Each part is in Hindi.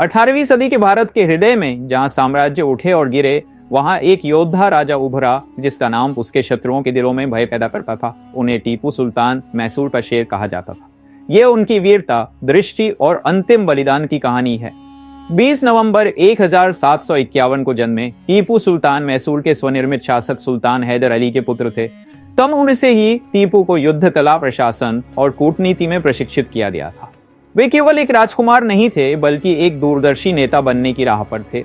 18वीं सदी के भारत के हृदय में जहां साम्राज्य उठे और गिरे, वहां एक योद्धा राजा उभरा जिसका नाम उसके शत्रुओं के दिलों में भय पैदा करता था। उन्हें टीपू सुल्तान, मैसूर का शेर कहा जाता था। यह उनकी वीरता, दृष्टि और अंतिम बलिदान की कहानी है। 20 नवंबर 1751 को जन्मे टीपू सुल्तान मैसूर के स्वनिर्मित शासक सुल्तान हैदर अली के पुत्र थे। तब उनसे ही टीपू को युद्ध कला, प्रशासन और कूटनीति में प्रशिक्षित किया गया था। वे केवल एक राजकुमार नहीं थे, बल्कि एक दूरदर्शी नेता बनने की राह पर थे।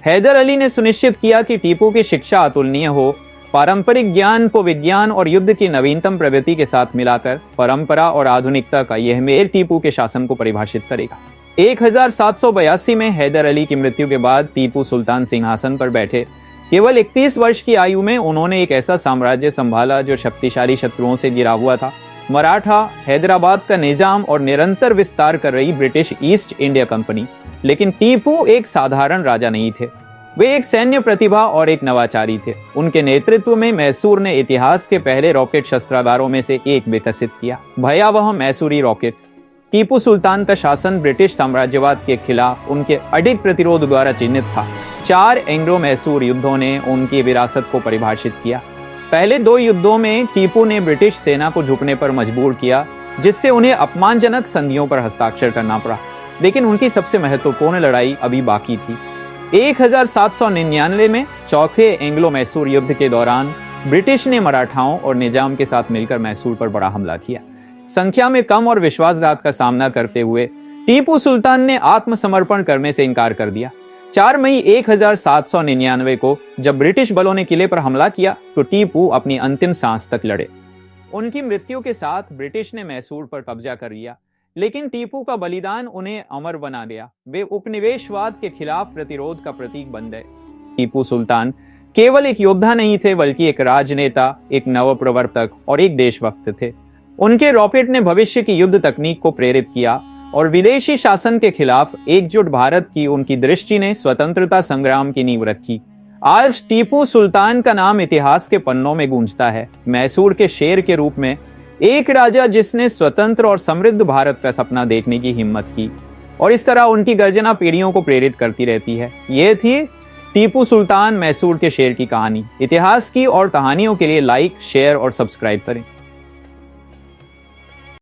हैदर अली ने सुनिश्चित किया कि टीपू की शिक्षा अतुलनीय हो। पारंपरिक ज्ञान को विज्ञान और युद्ध की नवीनतम प्रवृत्ति के साथ मिलाकर परंपरा और आधुनिकता का यह मेल टीपू के शासन को परिभाषित करेगा। 1782 में हैदर अली की मृत्यु के बाद टीपू सुल्तान सिंहासन पर बैठे। केवल 31 वर्ष की आयु में उन्होंने एक ऐसा साम्राज्य संभाला जो शक्तिशाली शत्रुओं से घिरा हुआ था। मराठा, हैदराबाद का निजाम और निरंतर विस्तार कर रही ब्रिटिश ईस्ट इंडिया कंपनी। लेकिन टीपू एक साधारण राजा नहीं थे। वे एक सैन्य प्रतिभा और एक नवाचारी थे। उनके नेतृत्व में मैसूर ने इतिहास के पहले रॉकेट शस्त्रागारों में से एक विकसित किया, भयावह मैसूरी रॉकेट। टीपू सुल्तान का शासन ब्रिटिश साम्राज्यवाद के खिलाफ उनके अडिग प्रतिरोध द्वारा चिन्हित था। 4 एंग्लो मैसूर युद्धों ने उनकी विरासत को परिभाषित किया। पहले 2 युद्धों में टीपू ने ब्रिटिश सेना को झुकने पर मजबूर किया, जिससे उन्हें अपमानजनक संधियों पर हस्ताक्षर करना पड़ा। लेकिन उनकी सबसे महत्वपूर्ण लड़ाई अभी बाकी थी। 1799 में चौथे एंग्लो मैसूर युद्ध के दौरान ब्रिटिश ने मराठाओं और निजाम के साथ मिलकर मैसूर पर बड़ा हमला किया। संख्या में कम और विश्वासघात का सामना करते हुए टीपू सुल्तान ने आत्मसमर्पण करने से इनकार कर दिया। 4 मई 1799 को जब ब्रिटिश बलों ने किले पर हमला किया तो टीपू अपनी अंतिम सांस तक लड़े। उनकी मृत्यु के साथ ब्रिटिश ने मैसूर पर कब्जा कर लिया, लेकिन टीपू का बलिदान उन्हें अमर बना दिया। वे उपनिवेशवाद के खिलाफ प्रतिरोध का प्रतीक बन गए। टीपू सुल्तान केवल एक योद्धा नहीं थे, बल्कि एक राजनेता, एक नवप्रवर्तक और एक देशभक्त थे। उनके रॉकेट ने भविष्य की युद्ध तकनीक को प्रेरित किया और विदेशी शासन के खिलाफ एकजुट भारत की उनकी दृष्टि ने स्वतंत्रता संग्राम की नींव रखी। आज टीपू सुल्तान का नाम इतिहास के पन्नों में गूंजता है, मैसूर के शेर के रूप में, एक राजा जिसने स्वतंत्र और समृद्ध भारत का सपना देखने की हिम्मत की। और इस तरह उनकी गर्जना पीढ़ियों को प्रेरित करती रहती है। यह थी टीपू सुल्तान मैसूर के शेर की कहानी। इतिहास की और कहानियों के लिए लाइक, शेयर और सब्सक्राइब करें।